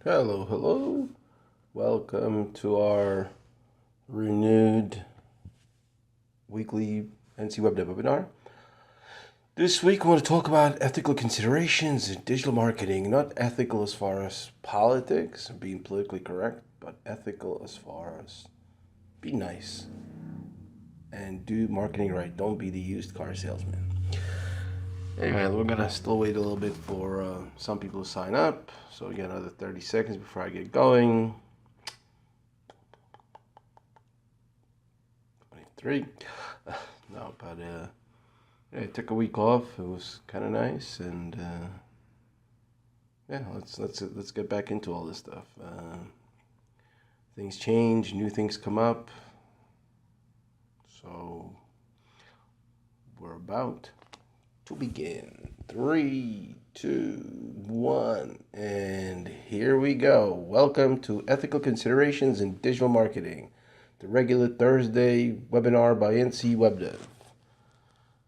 Hello, hello. Welcome to our renewed weekly NC Web Dev webinar. This week I want to talk about ethical considerations in digital marketing. Not ethical as far as politics and being politically correct, but ethical as far as be nice and do marketing right. Don't be the used car salesman. Anyway, we're going to still wait a little bit for some people to sign up. So we got another 30 seconds before I get going. 23. No, but yeah, I took a week off. It was kind of nice, and yeah, let's get back into all this stuff. Things change, new things come up. So we're about to begin. 3, 2, 1, and here we go. Welcome to Ethical Considerations in Digital Marketing, the regular Thursday webinar by NC Web Dev.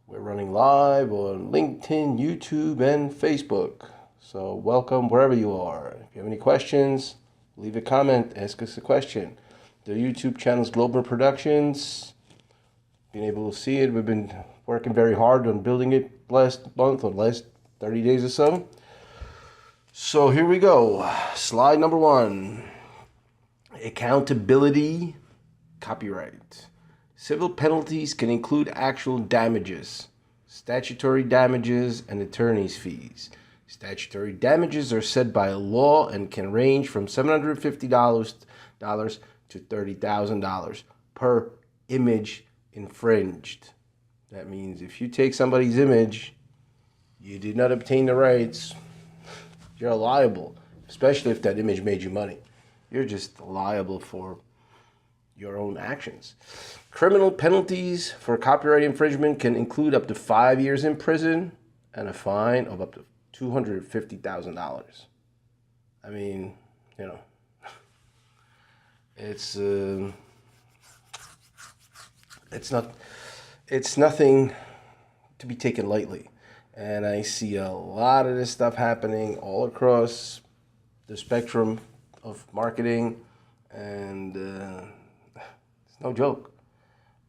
We're running live on LinkedIn, YouTube, and Facebook. So welcome wherever you are. If you have any questions, leave a comment, ask us a question. The YouTube channel is Global Productions. Being able to see it, we've been working very hard on building it last month or last 30 days or so. So here we go. Slide number 1. Accountability, copyright. Civil penalties can include actual damages, statutory damages, and attorney's fees. Statutory damages are set by law and can range from $750 to $30,000 per image infringed. That means if you take somebody's image, you did not obtain the rights, you're liable, especially if that image made you money. You're just liable for your own actions. Criminal penalties for copyright infringement can include up to 5 years in prison and a fine of up to $250,000. I mean, you know, it's nothing to be taken lightly. And I see a lot of this stuff happening all across the spectrum of marketing, and it's no joke.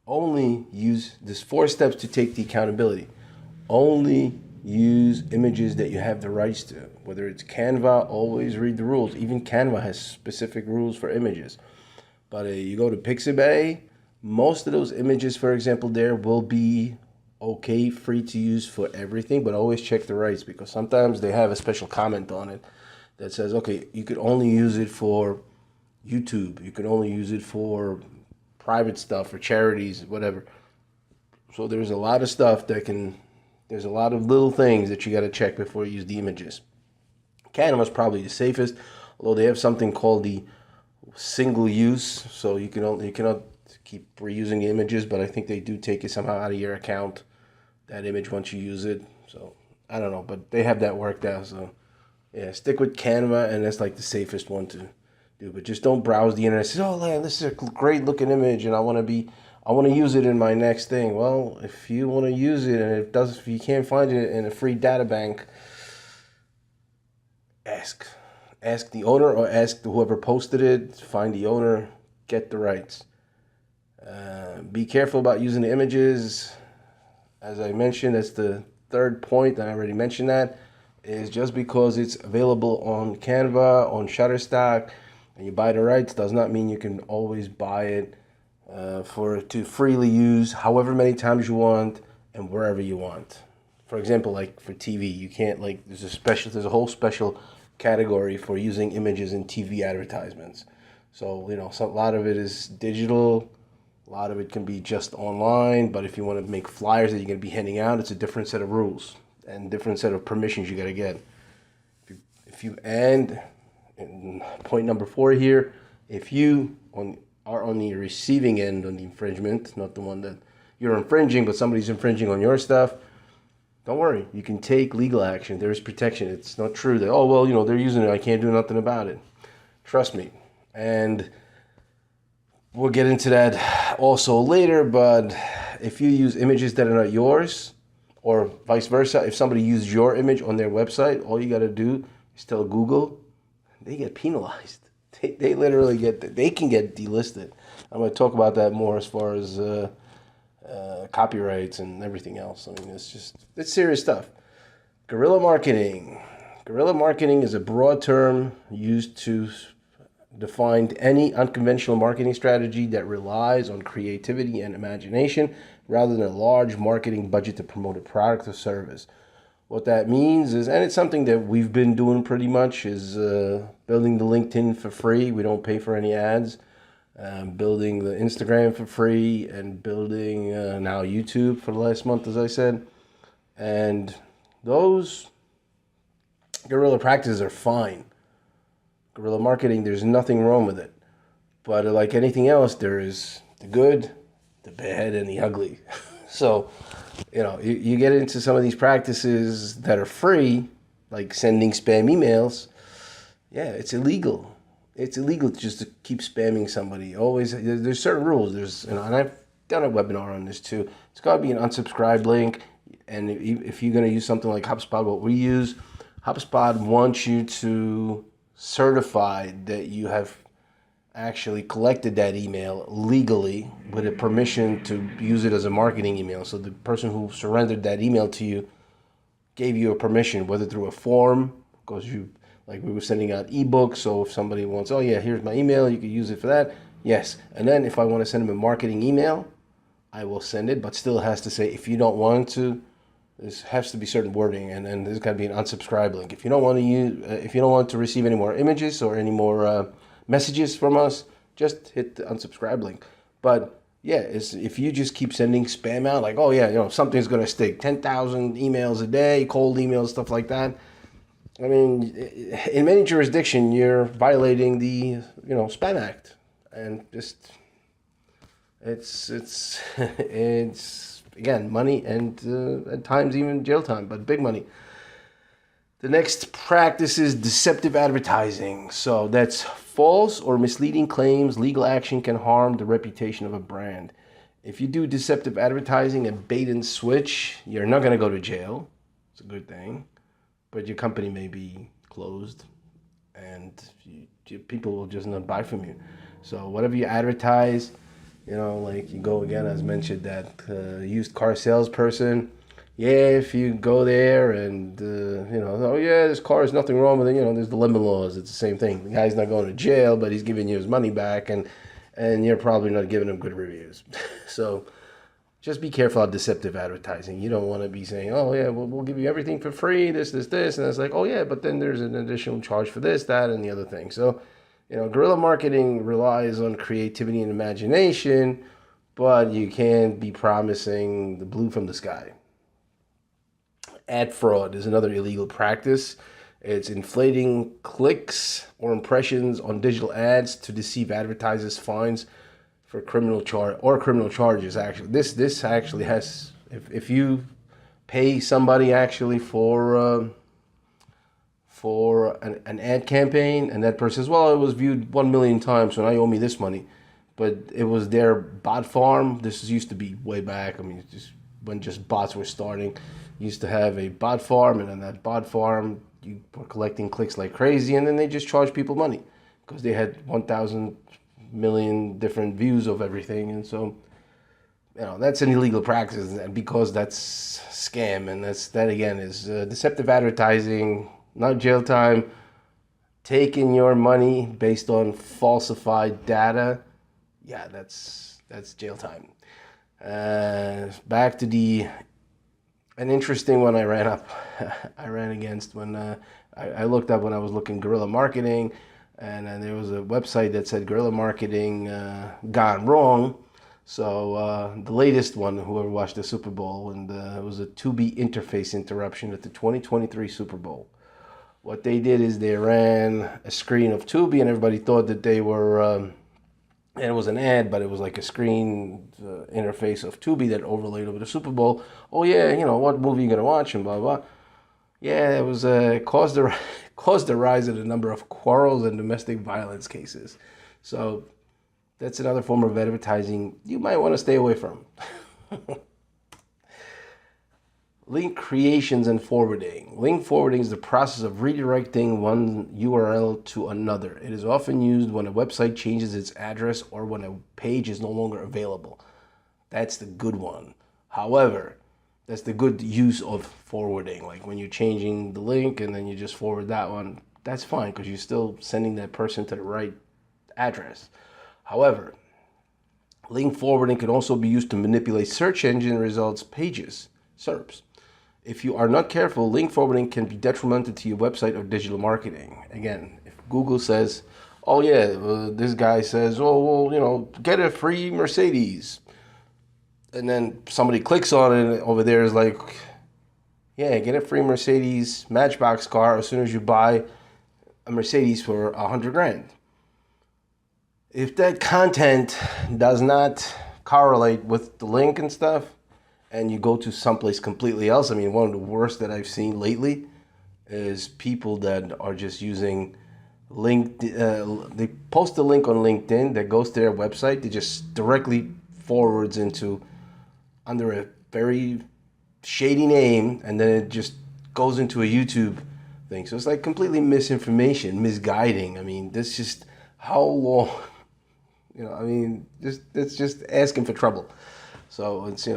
Only use, there's 4 steps to take the accountability. Only use images that you have the rights to. Whether it's Canva, always read the rules. Even Canva has specific rules for images. But you go to Pixabay, most of those images, for example, there will be okay, free to use for everything, but always check the rights, because sometimes they have a special comment on it that says, okay, you could only use it for YouTube, you could only use it for private stuff, for charities, whatever. So there's a lot of stuff there's a lot of little things that you got to check before you use the images. Canva's probably the safest, although they have something called the single use, so you cannot keep reusing the images, but I think they do take it somehow out of your account, that image, once you use it. So I don't know, but they have that worked out. So yeah, stick with Canva, and that's like the safest one to do. But just don't browse the internet and say, oh man, this is a great looking image and I want to use it in my next thing. Well, if you want to use it and if you can't find it in a free data bank, ask the owner, or ask whoever posted it, find the owner, get the rights. Be careful about using the images. As I mentioned, that's the 3rd point, and I already mentioned that, is just because it's available on Canva, on Shutterstock, and you buy the rights, does not mean you can always buy it to freely use however many times you want and wherever you want. For example, like for TV, you can't, like, there's a whole special category for using images in TV advertisements. So, you know, a lot of it is digital. A lot of it can be just online, but if you want to make flyers that you're going to be handing out, it's a different set of rules and different set of permissions you got to get. And point number 4 here, if you are on the receiving end on the infringement, not the one that you're infringing, but somebody's infringing on your stuff, don't worry, you can take legal action. There is protection. It's not true that, oh, well, you know, they're using it, I can't do nothing about it. Trust me. And we'll get into that also later, but if you use images that are not yours, or vice versa, if somebody used your image on their website, all you got to do is tell Google, they get penalized. They literally they can get delisted. I'm going to talk about that more as far as copyrights and everything else. I mean, it's serious stuff. Guerrilla marketing. Guerrilla marketing is a broad term used to define any unconventional marketing strategy that relies on creativity and imagination rather than a large marketing budget to promote a product or service. What that means is, and it's something that we've been doing pretty much, is building the LinkedIn for free. We don't pay for any ads. Building the Instagram for free, and building now YouTube for the last month, as I said. And those guerrilla practices are fine. Guerrilla marketing, there's nothing wrong with it. But like anything else, there is the good, the bad, and the ugly. So, you get into some of these practices that are free, like sending spam emails. Yeah, it's illegal. It's illegal just to keep spamming somebody. Always, there's certain rules. And I've done a webinar on this too. It's got to be an unsubscribe link. And if you're going to use something like HubSpot, what we use, HubSpot wants you to certify that you have actually collected that email legally with a permission to use it as a marketing email. So the person who surrendered that email to you gave you a permission, whether through a form, because like we were sending out ebooks. So if somebody wants, oh yeah, here's my email, you can use it for that. Yes. And then if I want to send them a marketing email, I will send it, but still it has to say, if you don't want to, there has to be certain wording, and then there's got to be an unsubscribe link. If you don't want to if you don't want to receive any more images or any more messages from us, just hit the unsubscribe link. But yeah, if you just keep sending spam out, like, oh yeah, something's going to stick, 10,000 emails a day, cold emails, stuff like that. I mean, in many jurisdictions, you're violating the, Spam Act, and just it's again, money and at times even jail time, but big money. The next practice is deceptive advertising. So that's false or misleading claims. Legal action can harm the reputation of a brand. If you do deceptive advertising and bait and switch, you're not going to go to jail. It's a good thing. But your company may be closed, and people will just not buy from you. So whatever you advertise, like you go again, as mentioned, that used car salesperson. Yeah, if you go there and, oh yeah, this car is nothing wrong with it. There's the lemon laws. It's the same thing. The guy's not going to jail, but he's giving you his money back, and you're probably not giving him good reviews. So just be careful of deceptive advertising. You don't want to be saying, oh yeah, we'll give you everything for free, this. And it's like, oh yeah, but then there's an additional charge for this, that, and the other thing. So, guerrilla marketing relies on creativity and imagination, but you can't be promising the blue from the sky. Ad fraud is another illegal practice. It's inflating clicks or impressions on digital ads to deceive advertisers. Fines for criminal charges. Actually, this actually has, if you pay somebody actually for an ad campaign, and that person says, well, it was viewed 1 million times, so now you owe me this money. But it was their bot farm. This used to be way back. I mean, just when bots were starting, you used to have a bot farm, and on that bot farm, you were collecting clicks like crazy, and then they just charged people money because they had 1,000 million different views of everything. And so, that's an illegal practice, and because that's scam, and that again is deceptive advertising. Not jail time, taking your money based on falsified data. Yeah, that's jail time. Back to an interesting one I ran against when I looked up when I was looking guerrilla marketing, and there was a website that said guerrilla marketing gone wrong. So the latest one, whoever watched the Super Bowl, and it was a Tubi interface interruption at the 2023 Super Bowl. What they did is they ran a screen of Tubi, and everybody thought that they were, and it was an ad, but it was like a screen interface of Tubi that overlaid over the Super Bowl. Oh yeah, what movie you gonna watch, and blah blah. Yeah, it was caused the rise of the number of quarrels and domestic violence cases. So that's another form of advertising you might want to stay away from. Link creations and forwarding. Link forwarding is the process of redirecting one URL to another. It is often used when a website changes its address or when a page is no longer available. That's the good one. However, that's the good use of forwarding. Like when you're changing the link and then you just forward that one, that's fine because you're still sending that person to the right address. However, link forwarding can also be used to manipulate search engine results pages, SERPs. If you are not careful, link forwarding can be detrimental to your website or digital marketing. Again, if Google says, oh yeah, this guy says, oh, well, get a free Mercedes. And then somebody clicks on it over there is like, yeah, get a free Mercedes Matchbox car as soon as you buy a Mercedes for $100,000. If that content does not correlate with the link and stuff, and you go to someplace completely else, I mean, one of the worst that I've seen lately is people that are just using they post a link on LinkedIn that goes to their website, they just directly forwards into under a very shady name, and then it just goes into a YouTube thing. So it's like completely misinformation, misguiding. I mean, that's just how long, that's just asking for trouble. So it's,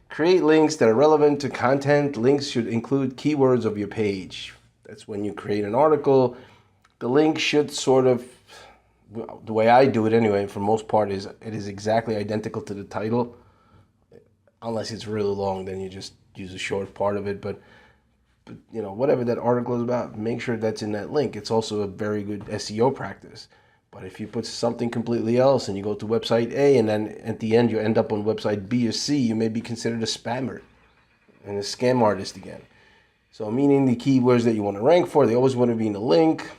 create links that are relevant to content. Links should include keywords of your page. That's when you create an article. The link should sort of, the way I do it anyway, for most part, is it is exactly identical to the title. Unless it's really long, then you just use a short part of it. But whatever that article is about, make sure that's in that link. It's also a very good SEO practice. But if you put something completely else and you go to website A and then at the end you end up on website B or C, you may be considered a spammer and a scam artist again. So meaning the keywords that you want to rank for, they always want to be in the link.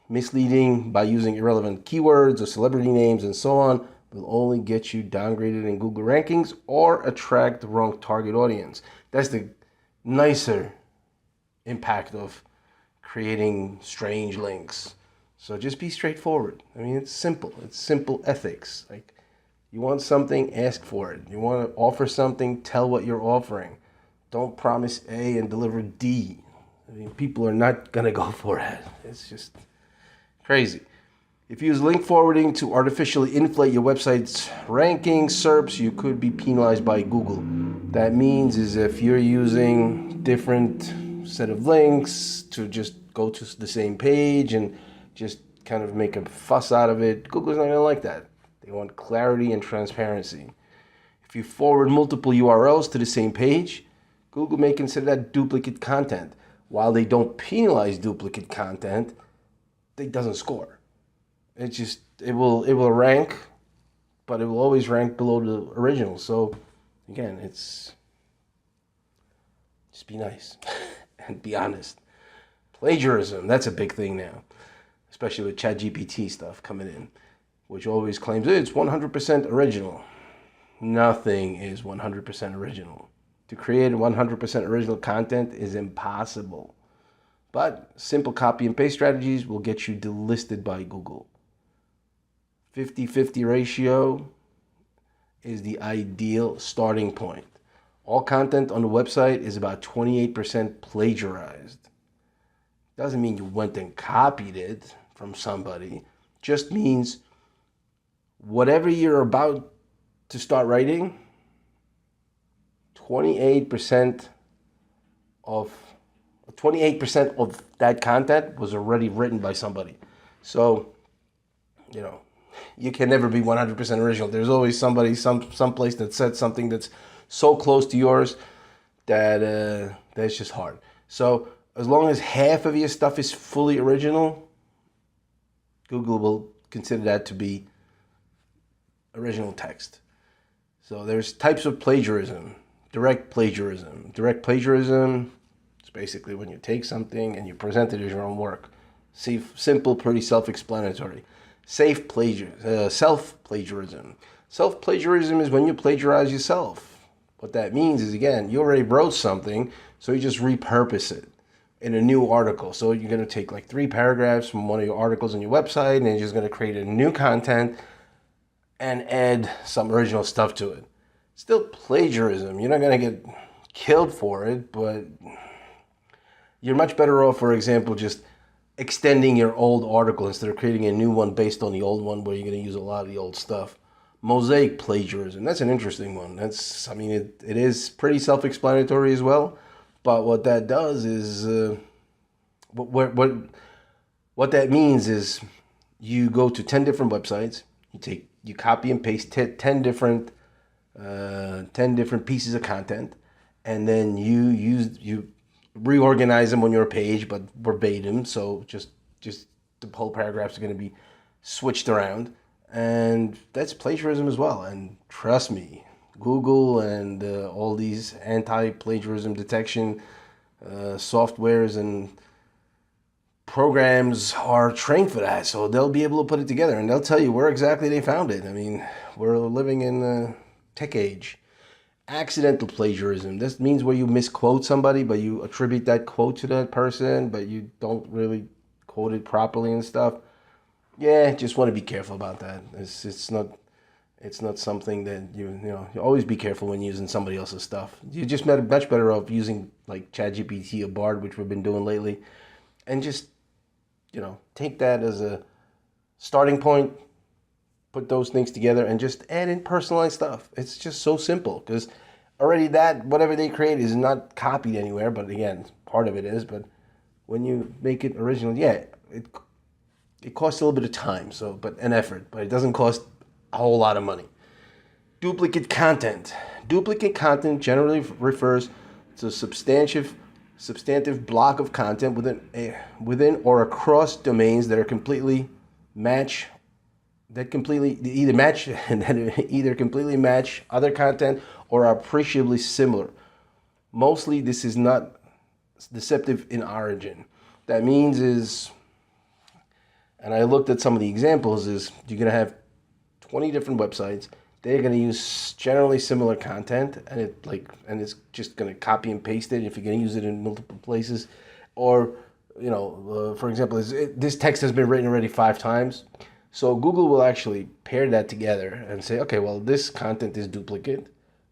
Misleading by using irrelevant keywords or celebrity names and so on will only get you downgraded in Google rankings or attract the wrong target audience. That's the nicer impact of creating strange links. So just be straightforward. I mean, it's simple. It's simple ethics. Like, you want something, ask for it. You want to offer something, tell what you're offering. Don't promise A and deliver D. I mean, people are not going to go for it. It's just crazy. If you use link forwarding to artificially inflate your website's rankings, SERPs, you could be penalized by Google. That means is if you're using different set of links to just go to the same page and just kind of make a fuss out of it, Google's not going to like that. They want clarity and transparency. If you forward multiple URLs to the same page, Google may consider that duplicate content. While they don't penalize duplicate content, it doesn't score. It will rank, but it will always rank below the original. So again, just be nice and be honest. Plagiarism, that's a big thing now, especially with ChatGPT stuff coming in, which always claims it's 100% original. Nothing is 100% original. To create 100% original content is impossible. But simple copy and paste strategies will get you delisted by Google. 50-50 ratio is the ideal starting point. All content on the website is about 28% plagiarized. Doesn't mean you went and copied it from somebody. Just means whatever you're about to start writing, 28% of that content was already written by somebody. So, you can never be 100% original. There's always somebody, someplace that said something that's so close to yours that that's just hard. So as long as half of your stuff is fully original, Google will consider that to be original text. So there's types of plagiarism. Direct plagiarism. Direct plagiarism is basically when you take something and you present it as your own work. Simple, pretty self-explanatory. Self-plagiarism. Self-plagiarism is when you plagiarize yourself. What that means is, again, you already wrote something, so you just repurpose it in a new article. So you're going to take like 3 paragraphs from one of your articles on your website, and you're just going to create a new content and add some original stuff to it. Still plagiarism. You're not going to get killed for it, but you're much better off, for example, just extending your old article instead of creating a new one based on the old one where you're going to use a lot of the old stuff. Mosaic plagiarism, that's an interesting one. It is pretty self-explanatory as well, but what that does is, what that means is you go to 10 different websites, you copy and paste 10 different pieces of content, and then you reorganize them on your page, but verbatim. So just the whole paragraphs are going to be switched around, and that's plagiarism as well. And trust me, Google and all these anti-plagiarism detection softwares and programs are trained for that, so they'll be able to put it together and they'll tell you where exactly they found it. I mean, we're living in the tech age. Accidental plagiarism. This means where you misquote somebody, but you attribute that quote to that person, but you don't really quote it properly and stuff. Yeah, just want to be careful about that. It's not something that you always be careful when using somebody else's stuff. You're just much better off using like ChatGPT or Bard, which we've been doing lately, and just take that as a starting point, put those things together, and just add in personalized stuff. It's just so simple, because already that whatever they create is not copied anywhere, but again, part of it is. But when you make it original, yeah, it costs a little bit of time, but an effort, but it doesn't cost a whole lot of money. Duplicate content. Duplicate content generally refers to substantive block of content within or across domains that either completely match other content or are appreciably similar. Mostly this is not deceptive in origin. That means is, and I looked at some of the examples, is you're going to have 20 different websites. They're going to use generally similar content, and it's just going to copy and paste it if you're going to use it in multiple places. Or, for example, this text has been written already 5 times. So Google will actually pair that together and say, okay, well, this content is duplicate.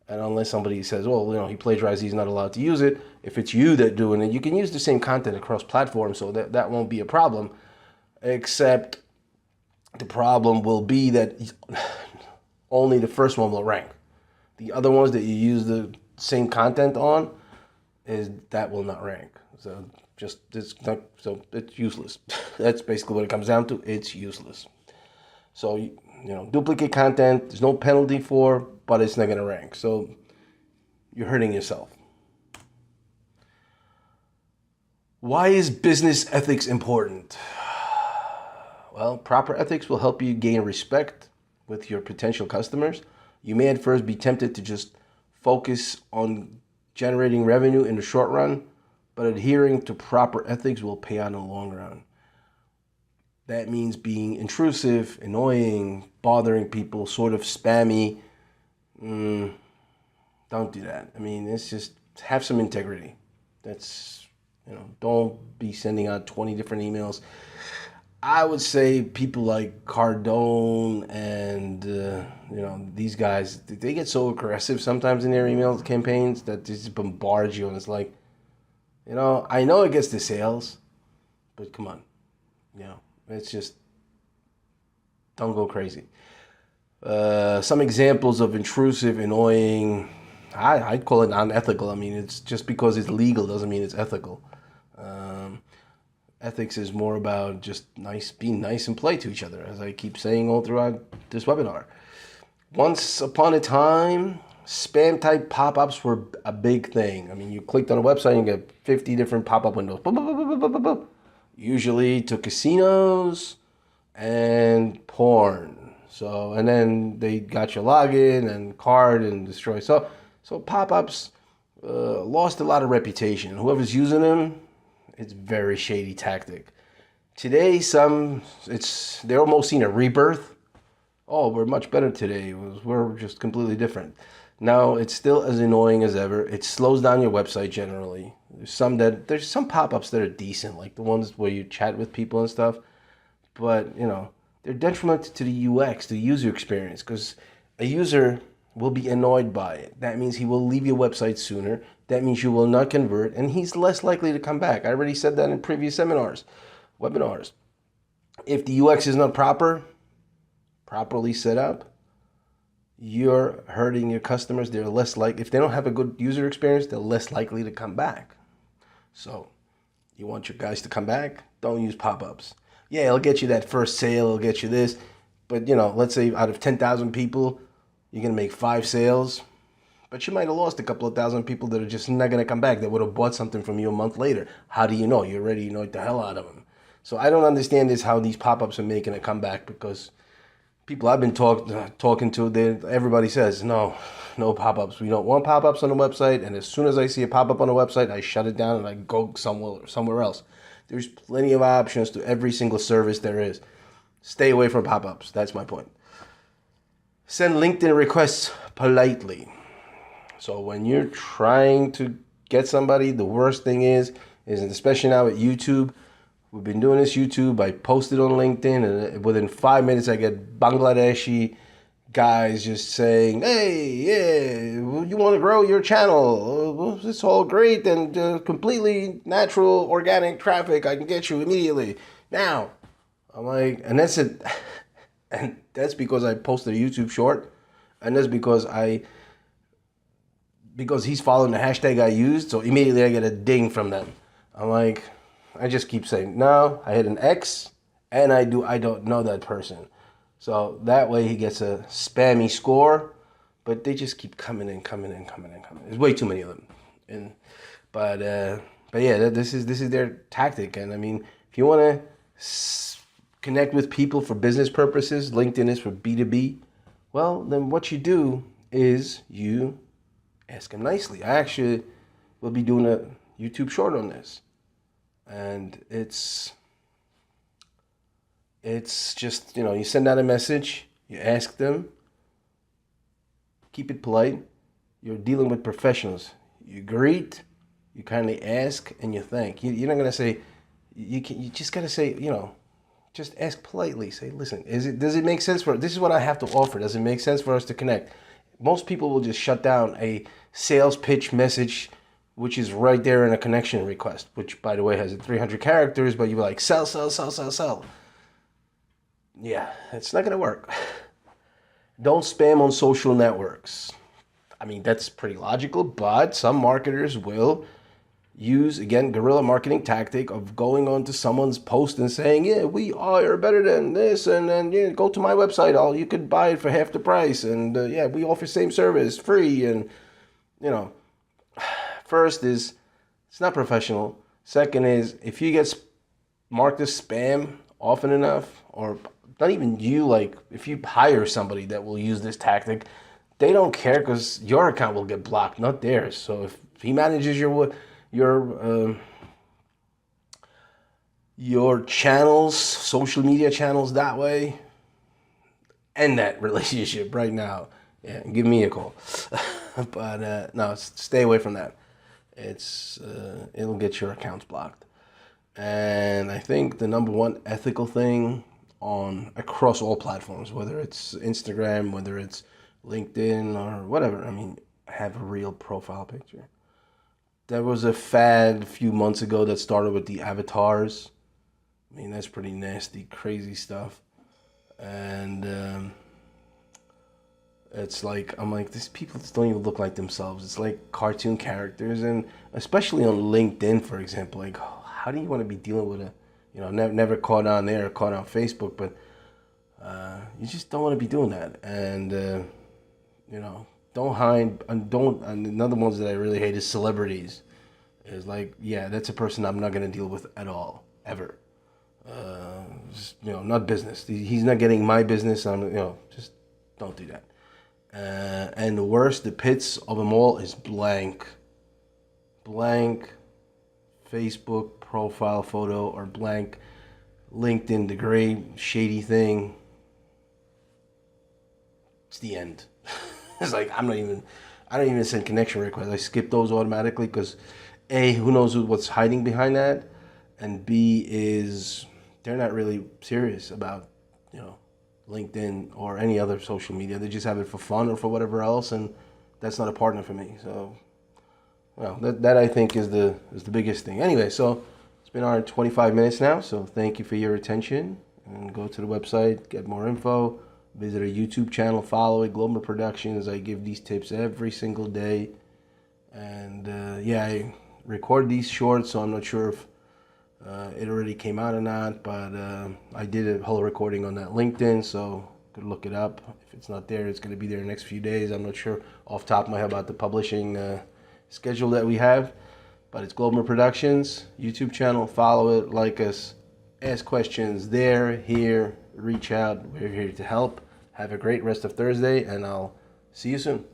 And unless somebody says, well, he plagiarized, he's not allowed to use it. If it's you that doing it, you can use the same content across platforms, so that won't be a problem. Except the problem will be that only the first one will rank. The other ones that you use the same content on, that will not rank. So it's useless. That's basically what it comes down to. It's useless. So duplicate content, there's no penalty for, but it's not going to rank. So you're hurting yourself. Why is business ethics important? Well, proper ethics will help you gain respect with your potential customers. You may at first be tempted to just focus on generating revenue in the short run, but adhering to proper ethics will pay out in the long run. That means being intrusive, annoying, bothering people, sort of spammy. Don't do that. I mean, it's just have some integrity. That's, don't be sending out 20 different emails. I would say people like Cardone and, these guys, they get so aggressive sometimes in their email campaigns that they just bombard you. And it's like, I know it gets the sales, but come on, it's just, don't go crazy. Some examples of intrusive, annoying, I'd call it unethical. I mean, it's just because it's legal doesn't mean it's ethical. Ethics is more about just being nice and polite to each other, as I keep saying all throughout this webinar. Once upon a time, spam type pop-ups were a big thing. I mean, you clicked on a website and you get 50 different pop-up windows. Usually to casinos and porn. And then they got your login and card and destroy. So pop-ups lost a lot of reputation. Whoever's using them, it's a very shady tactic. Today, they're almost seen a rebirth. Oh, we're much better today. We're just completely different. Now, it's still as annoying as ever. It slows down your website generally. There's some pop-ups that are decent, like the ones where you chat with people and stuff. But, they're detrimental to the UX, the user experience, because a user will be annoyed by it. That means he will leave your website sooner. that means you will not convert, and he's less likely to come back. I already said that in previous webinars. If the UX is not properly set up, you're hurting your customers. They're less like, if they don't have a good user experience, they're less likely to come back. So you want your guys to come back? Don't use pop-ups. Yeah, it'll get you that first sale, it'll get you this, but let's say out of 10,000 people, you're gonna make 5 sales, but you might have lost a couple of thousand people that are just not gonna come back, that would have bought something from you a month later. How do you know? You already annoyed the hell out of them. So I don't understand this, how these pop-ups are making a comeback, because people I've been talking to, everybody says, no pop-ups. We don't want pop-ups on the website, and as soon as I see a pop-up on the website, I shut it down and I go somewhere else. There's plenty of options to every single service there is. Stay away from pop-ups. That's my point. Send LinkedIn requests politely. So when you're trying to get somebody, the worst thing is especially now with YouTube, we've been doing this YouTube, I posted on LinkedIn, and within 5 minutes I get Bangladeshi guys just saying, hey, yeah, you want to grow your channel? It's all great and completely natural, organic traffic. I can get you immediately. Now, I'm like, and that's it. And that's because I posted a YouTube short, and that's because he's following the hashtag I used, so immediately I get a ding from them. I'm like, I just keep saying, no, I hit an X, and I don't know that person. So that way he gets a spammy score, but they just keep coming in. There's way too many of them. But yeah, this is their tactic. And I mean, if you want to connect with people for business purposes, LinkedIn is for B2B. Well, then what you do is you ask them nicely. I actually will be doing a YouTube short on this. And it's just, you send out a message, you ask them, keep it polite. You're dealing with professionals. You greet, you kindly ask, and you thank. You're not going to say, you just got to say, just ask politely. Say, listen, does it make sense this is what I have to offer. Does it make sense for us to connect? Most people will just shut down a sales pitch message, which is right there in a connection request, which, by the way, has 300 characters, but you're like, sell. Yeah, it's not going to work. Don't spam on social networks. I mean, that's pretty logical, but some marketers will use, again, guerrilla marketing tactic of going onto someone's post and saying, yeah, we are better than this, and then go to my website, you could buy it for half the price, and yeah, we offer same service, free, and first is, it's not professional. Second is, if you get marked as spam often enough, or not even you, like if you hire somebody that will use this tactic, they don't care because your account will get blocked, not theirs. So if he manages your channels, social media channels that way, end that relationship right now. Yeah, give me a call. But no, stay away from that. It'll get your accounts blocked. And I think the number one ethical thing across all platforms, whether it's Instagram, whether it's LinkedIn or whatever, I mean, have a real profile picture. There was a fad a few months ago that started with the avatars. I mean, that's pretty nasty, crazy stuff. And it's like, I'm like, these people just don't even look like themselves. It's like cartoon characters, and especially on LinkedIn, for example, like, how do you want to be dealing with never caught on there, caught on Facebook, but you just don't want to be doing that. And, don't hide, and another ones that I really hate is celebrities. Is like, yeah, that's a person I'm not going to deal with at all, ever. Not business. He's not getting my business. Just don't do that. And the worst, the pits of them all is blank Facebook profile photo, or blank LinkedIn, the gray shady thing. It's the end. It's like, I don't even send connection requests. I skip those automatically because A, who knows what's hiding behind that, and B is they're not really serious about LinkedIn or any other social media. They just have it for fun or for whatever else, and that's not a partner for me. So Well, that I think is the biggest thing. Anyway, so it's been our 25 minutes now. So thank you for your attention. And go to the website, get more info. Visit our YouTube channel, follow it, Global Productions. I give these tips every single day. And yeah, I record these shorts, so I'm not sure if it already came out or not. But I did a whole recording on that LinkedIn, so you could look it up. If it's not there, it's going to be there in the next few days. I'm not sure off the top of my head about the publishing schedule that we have. But it's Global Productions, YouTube channel. Follow it, like us, ask questions there, here, reach out. We're here to help. Have a great rest of Thursday, and I'll see you soon.